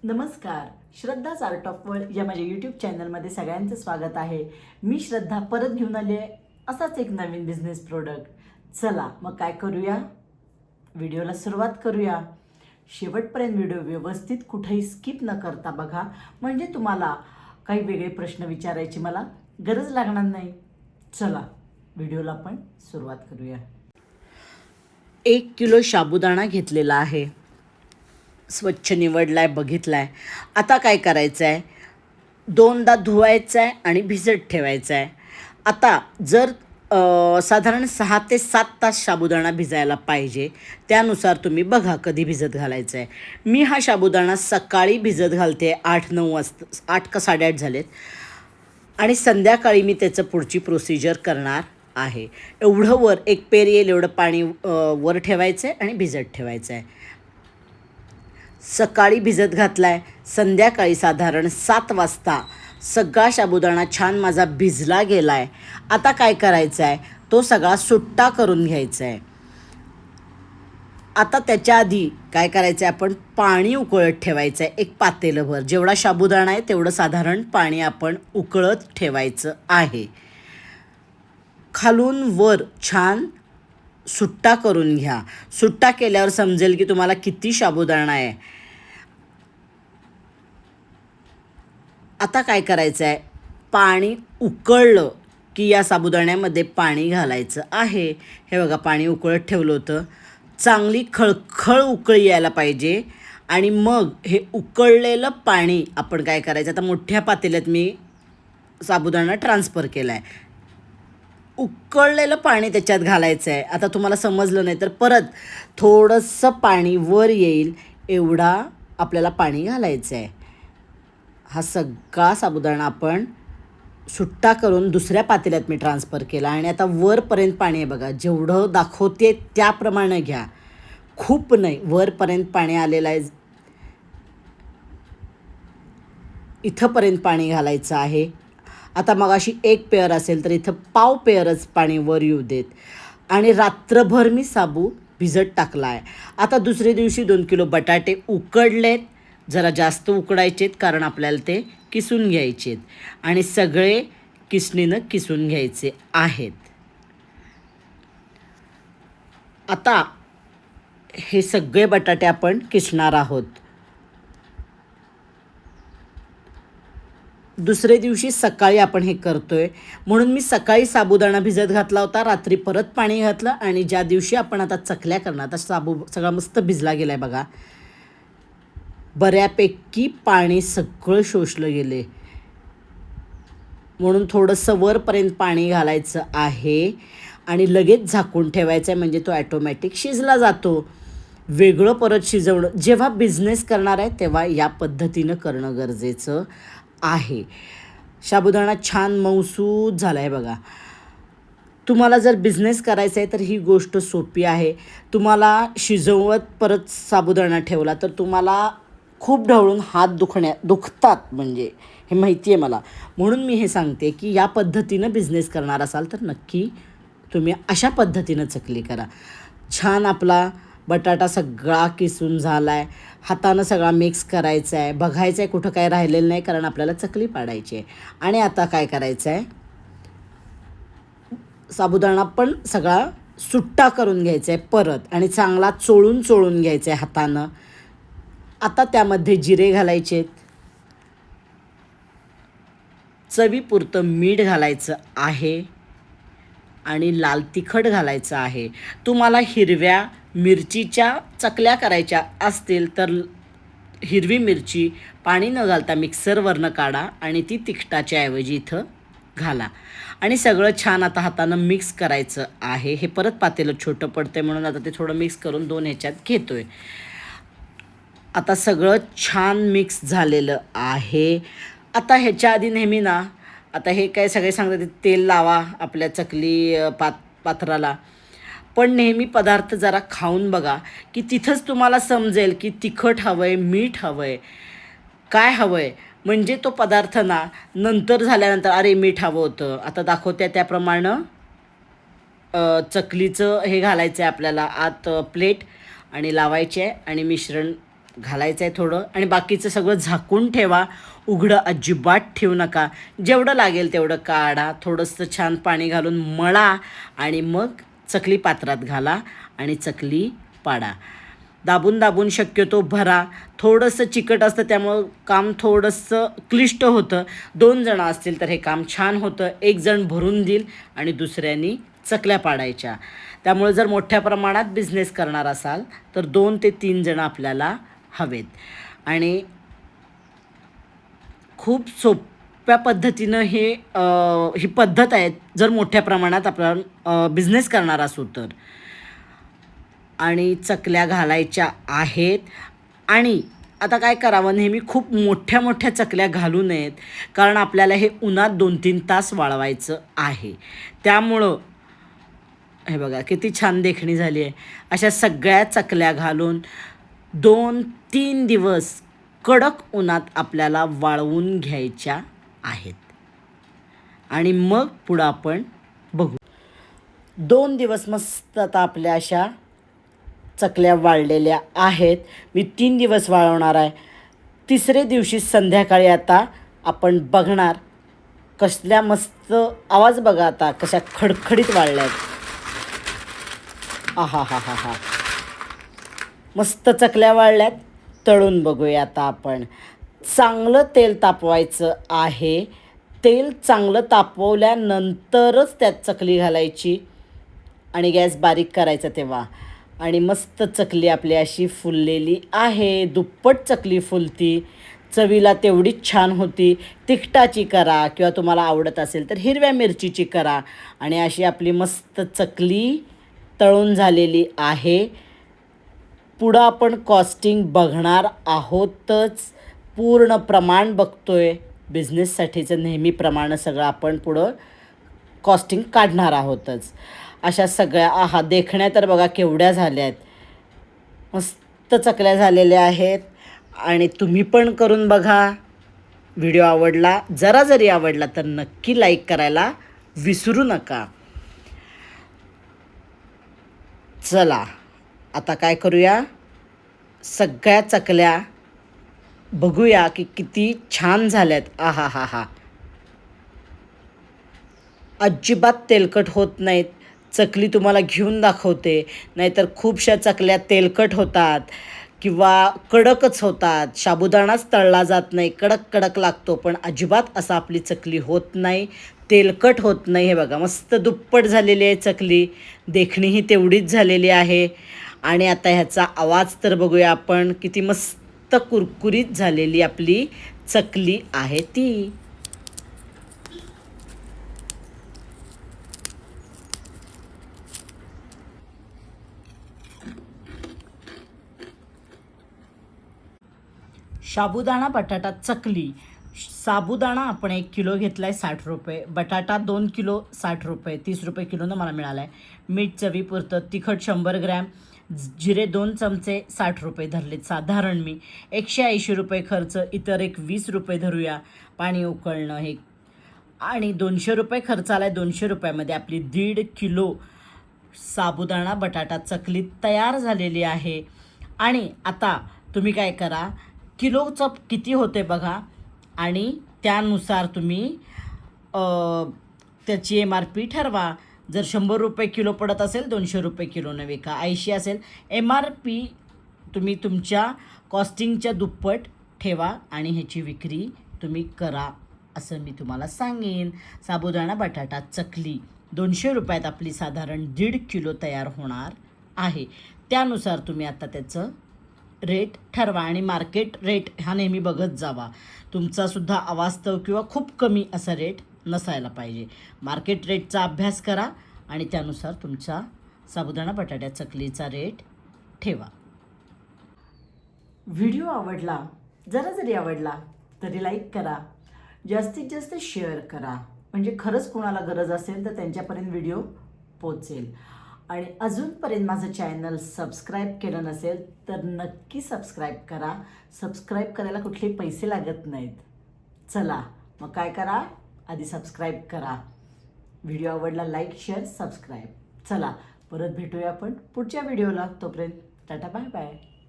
नमस्कार. श्रद्धाच art of world या माझ्या यूट्यूब चॅनलमध्ये सगळ्यांचं स्वागत आहे. मी श्रद्धा परत घेऊन आले आहे असाच एक नवीन बिझनेस प्रोडक्ट. चला मग काय करूया, व्हिडिओला सुरुवात करूया. शेवटपर्यंत व्हिडिओ व्यवस्थित कुठेही स्किप न करता बघा, म्हणजे तुम्हाला काही वेगळे प्रश्न विचारायची मला गरज लागणार नाही. चला व्हिडिओला आपण सुरुवात करूया. 1 किलो साबुदाणा घेतलेला आहे, स्वच्छ निवडलाय, बघितलाय. आता काय करायचं आहे, 2दा धुवायचं आहे आणि भिजत ठेवायचं आहे. आता जर साधारण 6 ते 7 तास साबुदाणा भिजायला पाहिजे, त्यानुसार तुम्ही बघा कधी भिजत घालायचं आहे. मी हा साबुदाणा सकाळी भिजत घालते 8-9 वाजता, 8 का 8:30 झालेत, आणि संध्याकाळी मी त्याचं पुढची प्रोसिजर करणार आहे. एवढं वर एक पेर येईल एवढं पाणी वर ठेवायचं आहे आणि भिजत ठेवायचं आहे. सकाळी भिजत घातला आहे, संध्याकाळी साधारण 7 वाजता सगळा साबुदाणा छान माझा भिजला गेला आहे. आता काय करायचं आहे, तो सगळा सुट्टा करून घ्यायचा आहे. आता त्याच्या आधी काय करायचं आहे, आपण पाणी उकळत ठेवायचं आहे. एक पातेलभर जेवढा साबुदाणा आहे तेवढं साधारण पाणी आपण उकळत ठेवायचं आहे. खालून वर छान सुट्टा करून घ्या. सुट्टा केल्यावर समजेल की तुम्हाला किती साबुदाणा आहे. आता काय करायचं आहे, पाणी उकळलं की या साबुदाण्यामध्ये पाणी घालायचं आहे. हे बघा, पाणी उकळत ठेवलं होतं, चांगली खळखळ उकळी यायला पाहिजे. आणि मग हे उकळलेलं पाणी आपण काय करायचं, आता मोठ्या पातेल्यात मी साबुदाणा ट्रान्सफर केला आहे. उकळलेलं पाणी त्याच्यात घालायचं आहे. आता तुम्हाला समजलं नाही तर परत थोडंसं पाणी वर येईल एवढा आपल्याला पाणी घालायचं आहे. हा सगळा साबुदाणा आपण सुट्टा करून दुसऱ्या पातेल्यात मी ट्रान्सफर केला, आणि आता वरपर्यंत पाणी आहे बघा, जेवढं दाखवते त्याप्रमाणे घ्या, खूप नाही, वरपर्यंत पाणी आलेलं आहे. इथंपर्यंत पाणी घालायचं आहे. आता मग अशी 1 पेअर असेल तर इथं पाव पेअरच पाणी वर येऊ देत. आणि रात्रभर मी साबू भिजत टाकला आहे. आता दुसऱ्या दिवशी 2 किलो बटाटे उकडलेत, जरा जास्त उकडायचेत कारण आपल्याला ते किसून घ्यायचेत, आणि सगळे किसणीनं किसून घ्यायचे आहेत. आता हे सगळे बटाटे आपण किसणार आहोत. दुसऱ्या दिवशी सकाळी आपण हे करतोय, म्हणून मी सकाळी साबुदाणा भिजत घातला होता, रात्री परत पाणी घातलं, आणि ज्या दिवशी आपण आता चकल्या करणार, आता साबू सगळा मस्त भिजला गेला आहे बघा. बऱ्यापैकी पाणी सगळं शोषलं गेले, म्हणून थोडंसं वरपर्यंत पाणी घालायचं आहे आणि लगेच झाकून ठेवायचं आहे, म्हणजे तो ॲटोमॅटिक शिजला जातो. वेगळं परत शिजवणं, जेव्हा बिझनेस करणार आहे तेव्हा या पद्धतीनं करणं गरजेचं आहे. साबुदाणा छान मऊसूत झाला आहे बघा. तुम्हाला जर बिझनेस करायचा आहे तर ही गोष्ट सोपी आहे. तुम्हाला शिजवत परत साबुदाणा ठेवला तर तुम्हाला खूप ढवळून हात दुखतात, म्हणजे हे माहिती आहे मला. म्हणून मी हे सांगते की या पद्धतीनं बिझनेस करणार असाल तर नक्की तुम्ही अशा पद्धतीनं चकली करा. छान आपला बटाटा सगळा किसून झाला आहे. हातानं सगळा मिक्स करायचा आहे, बघायचं आहे कुठं काय राहिलेलं नाही, कारण आपल्याला चकली पाडायची आहे. आणि आता काय करायचं आहे, साबुदाणा पण सगळा सुट्टा करून घ्यायचा आहे परत, आणि चांगला चोळून घ्यायचा आहे हातानं. आता त्यामध्ये जिरे घालायचे, चवीपुरतं मीठ घालायचं आहे, आणि लाल तिखट घालायचं आहे. तुम्हाला हिरव्या मिरचीच्या चकल्या करायच्या असतील तर हिरवी मिरची पाणी न घालता मिक्सरवरनं काढा आणि ती तिखटाच्या ऐवजी इथं घाला, आणि सगळं छान आता हातानं मिक्स करायचं आहे. हे परत पातेलं छोटं पडतंय म्हणून आता ते थोडं मिक्स करून 2 ह्याच्यात घेतो आहे. आता सगळं छान मिक्स झालेलं आहे. आता ह्याच्या आधी नेहमी ना, आता हे काय सगळे सांगतात तेल लावा आपल्या चकली पात्राला, पण नेहमी पदार्थ जरा खाऊन बघा की तिथंच तुम्हाला समजेल की तिखट हवं आहे, मीठ हवं आहे, काय हवं आहे. म्हणजे तो पदार्थ ना नंतर झाल्यानंतर अरे मीठ हवं होतं, आता दाखवत्या त्याप्रमाणे चकलीचं हे घालायचं आहे आपल्याला आत प्लेट, आणि लावायचे आहे, आणि मिश्रण घालायचं आहे थोडं आणि बाकीचं सगळं झाकून ठेवा. उघडं अजिबात ठेवू नका. जेवढं लागेल तेवढं काढा, थोडंसं छान पाणी घालून मळा आणि मग चकली पात्रात घाला आणि चकली पाडा. दाबून दाबून शक्यतो भरा. थोडंसं चिकट असतं त्यामुळं काम थोडंसं क्लिष्ट होतं. 2 जण असतील तर हे काम छान होतं. एक जण भरून देईल आणि दुसऱ्यांनी चकल्या पाडायच्या. त्यामुळे जर मोठ्या प्रमाणात बिझनेस करणार असाल तर 2 ते 3 जण आपल्याला हवेत. आणि खूप सोप्या पद्धतीनं ही पद्धत आहे जर मोठ्या प्रमाणात आपण बिझनेस करणार असू तर. आणि चकल्या घालायच्या आहेत. आणि आता काय करावं, नेहमी खूप मोठ्या मोठ्या चकल्या घालू नयेत, कारण आपल्याला हे उन्हात 2-3 तास वाळवायचं आहे. त्यामुळं हे बघा किती छान देखणी झाली आहे. अशा सगळ्या चकल्या घालून 2-3 दिवस कडक उन्हात आपल्याला वाळवून घ्यायच्या आहेत. आणि मग पुढं आपण बघू. 2 दिवस मस्त आता आपल्या अशा चकल्या वाळलेल्या आहेत. मी 3 दिवस वाळवणार आहे. तिसरे दिवशी संध्याकाळी आता आपण बघणार कसल्या मस्त आवाज बघा आता कशा खडखडीत वाळल्या आहेत. आहा हा हा हा, मस्त चकल्या वाळल्यात. तळून बघूया आता आपण. चांगलं तेल तापवायचं आहे. तेल चांगलं तापवल्यानंतरच त्यात चकली घालायची आणि गॅस बारीक करायचा तेव्हा. आणि मस्त चकली आपली अशी फुललेली आहे. दुप्पट चकली फुलती. चवीला तेवढीच छान होती. तिखटाची करा किंवा तुम्हाला आवडत असेल तर हिरव्या मिरचीची करा. आणि अशी आपली मस्त चकली तळून झालेली आहे. पुढं आपण कॉस्टिंग बघणार आहोतच. पूर्ण प्रमाण बघतोय. बिझनेससाठीचं नेहमीप्रमाणे सगळं आपण पुढं कॉस्टिंग काढणार आहोतच. अशा सगळ्या देखण्या तर बघा केवढ्या झाल्या आहेत. मस्त चकल्या झालेल्या आहेत. आणि तुम्ही पण करून बघा. व्हिडिओ आवडला, जरा जरी आवडला तर नक्की लाईक करायला विसरू नका. चला आता काय करूया, सगळ्या चकल्या बघूया की किती छान झाल्यात. आहा हा हा, अजिबात तेलकट होत नाहीत. चकली तुम्हाला घेऊन दाखवते. नाहीतर खूपशा चकल्या तेलकट होतात किंवा कडकच होतात. साबुदाणाच तळला जात नाही, कडक कडक लागतो. पण अजिबात असं आपली चकली होत नाही, तेलकट होत नाही. हे बघा मस्त दुप्पट झालेली आहे चकली. देखणीही तेवढीच झालेली आहे. आणि आता ह्याचा आवाज तर बघूया आपण. किती मस्त कुरकुरीत झालेली आपली चकली आहे ती. साबुदाणा बटाटा चकली. साबुदाणा आपण 1 किलो घेतला आहे 60 रुपये. बटाटा 2 किलो 60 रुपये, 30 रुपये किलोनं मला मिळाला आहे. मीठ चवीपुरतं, तिखट 100 ग्रॅम, जिरे 2 चमचे 60 रुपये धरलेत साधारण मी. 180 रुपये खर्च. इतर एक 20 रुपये धरूया. पाणी उकळणं हे. आणि 200 रुपये खर्च आला आहे. 200 रुपयामध्ये आपली 1.5 किलो साबुदाणा बटाटा चकली तयार झालेली आहे. आणि आता तुम्ही काय करा, किलोचं किती होते बघा आणि त्यानुसार तुम्ही त्याची MRP ठरवा. जर 100 रुपये किलो पडत असेल 200 रुपये किलोनं विका. 80 असेल MRP तुम्ही तुमच्या कॉस्टिंगच्या दुप्पट ठेवा आणि ह्याची विक्री तुम्ही करा असं मी तुम्हाला सांगेन. साबुदाणा बटाटा चकली 200 रुपयात आपली साधारण 1.5 किलो तयार होणार आहे. त्यानुसार तुम्ही आता त्याचं रेट ठरवा आणि मार्केट रेट हा नेहमी बघत जावा. तुमचासुद्धा अवास्तव किंवा खूप कमी असा रेट नसायला पाहिजे. मार्केट रेटचा अभ्यास करा आणि त्यानुसार तुमचा साबुदाणा बटाट्या चकलीचा रेट ठेवा. व्हिडिओ आवडला, जरा जरी आवडला तरी लाईक करा, जास्तीत जास्त शेअर करा. म्हणजे खरंच कोणाला गरज असेल तर त्यांच्यापर्यंत व्हिडिओ पोचेल. आणि अजूनपर्यंत माझं चॅनल सबस्क्राईब केलं नसेल तर नक्की सबस्क्राईब करा. सबस्क्राईब करायला कुठले पैसे लागत नाहीत. चला मग काय करा, आधी सबस्क्राईब करा. व्हिडिओ आवडला लाईक शेअर सबस्क्राईब. चला परत भेटूया आपण पुढच्या व्हिडिओला. तोपर्यंत टाटा बाय बाय.